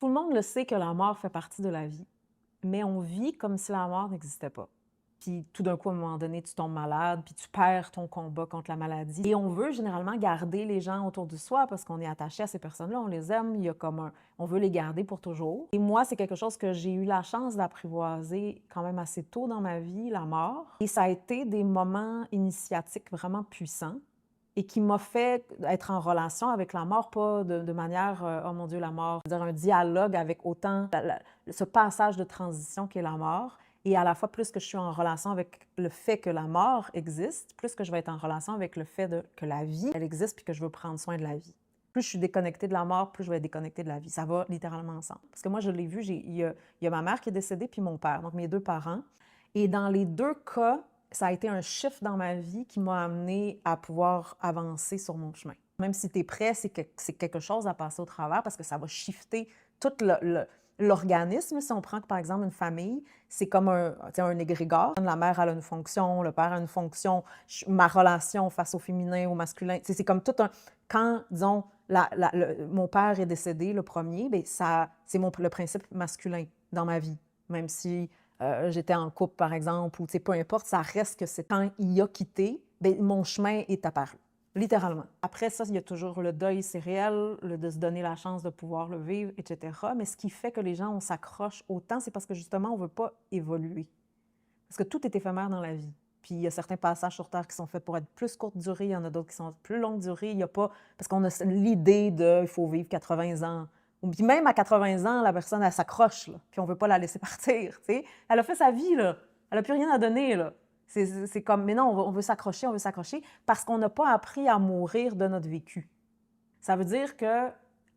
Tout le monde le sait que la mort fait partie de la vie, mais on vit comme si la mort n'existait pas. Puis tout d'un coup, à un moment donné, tu tombes malade, puis tu perds ton combat contre la maladie. Et on veut généralement garder les gens autour de soi parce qu'on est attaché à ces personnes-là, on les aime, il y a comme on veut les garder pour toujours. Et moi, c'est quelque chose que j'ai eu la chance d'apprivoiser quand même assez tôt dans ma vie, la mort. Et ça a été des moments initiatiques vraiment puissants et qui m'a fait être en relation avec la mort, pas de manière, oh mon Dieu, la mort, je veux dire un dialogue avec autant ce passage de transition qu'est la mort. Et à la fois, plus que je suis en relation avec le fait que la mort existe, plus que je vais être en relation avec le fait que la vie, elle existe, puis que je veux prendre soin de la vie. Plus je suis déconnectée de la mort, plus je vais être déconnectée de la vie. Ça va littéralement ensemble. Parce que moi, je l'ai vu, il y a ma mère qui est décédée, puis mon père, donc mes deux parents. Et dans les deux cas, ça a été un shift dans ma vie qui m'a amené à pouvoir avancer sur mon chemin. Même si tu es prêt, c'est quelque chose à passer au travers parce que ça va shifter tout l'organisme. Si on prend par exemple une famille, c'est comme un égrégore. La mère elle a une fonction, le père a une fonction, ma relation face au féminin, au masculin. C'est comme tout un... Quand, disons, mon père est décédé, le premier, bien, c'est le principe masculin dans ma vie. Même si j'étais en couple, par exemple, ou peu importe, ça reste que c'est quand il a quitté, bien, mon chemin est apparu. Littéralement. Après ça, il y a toujours le deuil, c'est réel, de se donner la chance de pouvoir le vivre, etc. Mais ce qui fait que les gens, on s'accroche autant, c'est parce que justement, on ne veut pas évoluer. Parce que tout est éphémère dans la vie. Puis il y a certains passages sur Terre qui sont faits pour être plus courte durée, il y en a d'autres qui sont plus longue durée. Il y a pas... Parce qu'on a l'idée de il faut vivre 80 ans. Puis même à 80 ans, la personne, elle s'accroche, là, puis on ne veut pas la laisser partir. T'sais. Elle a fait sa vie, là. Elle n'a plus rien à donner. Là. C'est comme, mais non, on veut s'accrocher, parce qu'on n'a pas appris à mourir de notre vécu. Ça veut dire que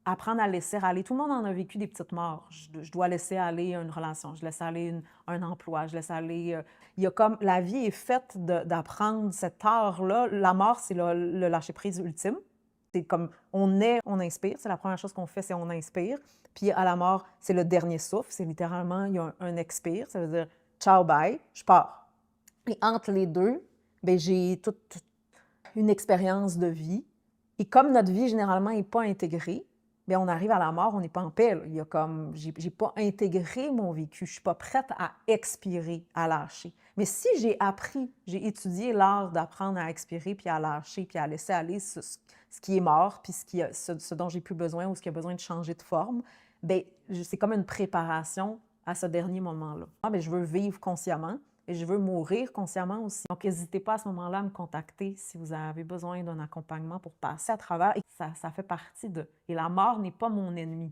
apprendre à laisser aller. Tout le monde en a vécu des petites morts. Je dois laisser aller une relation, je laisse aller un emploi, je laisse aller... il y a comme... La vie est faite d'apprendre cet art-là. La mort, c'est le lâcher-prise ultime. C'est comme, on est, on inspire. C'est la première chose qu'on fait, c'est on inspire. Puis à la mort, c'est le dernier souffle. C'est littéralement, il y a un expire. Ça veut dire, ciao, bye, je pars. Et entre les deux, bien, j'ai toute une expérience de vie. Et comme notre vie, généralement, n'est pas intégrée, bien, on arrive à la mort, on n'est pas en paix. Là. Il y a comme, j'ai pas intégré mon vécu, je suis pas prête à expirer, à lâcher. Mais si j'ai appris, j'ai étudié l'art d'apprendre à expirer, puis à lâcher, puis à laisser aller ce qui est mort, puis ce dont j'ai plus besoin ou ce qui a besoin de changer de forme, bien, c'est comme une préparation à ce dernier moment-là. Ah, bien, je veux vivre consciemment, et je veux mourir consciemment aussi. Donc, n'hésitez pas à ce moment-là à me contacter si vous avez besoin d'un accompagnement pour passer à travers. Et ça fait partie de... Et la mort n'est pas mon ennemi.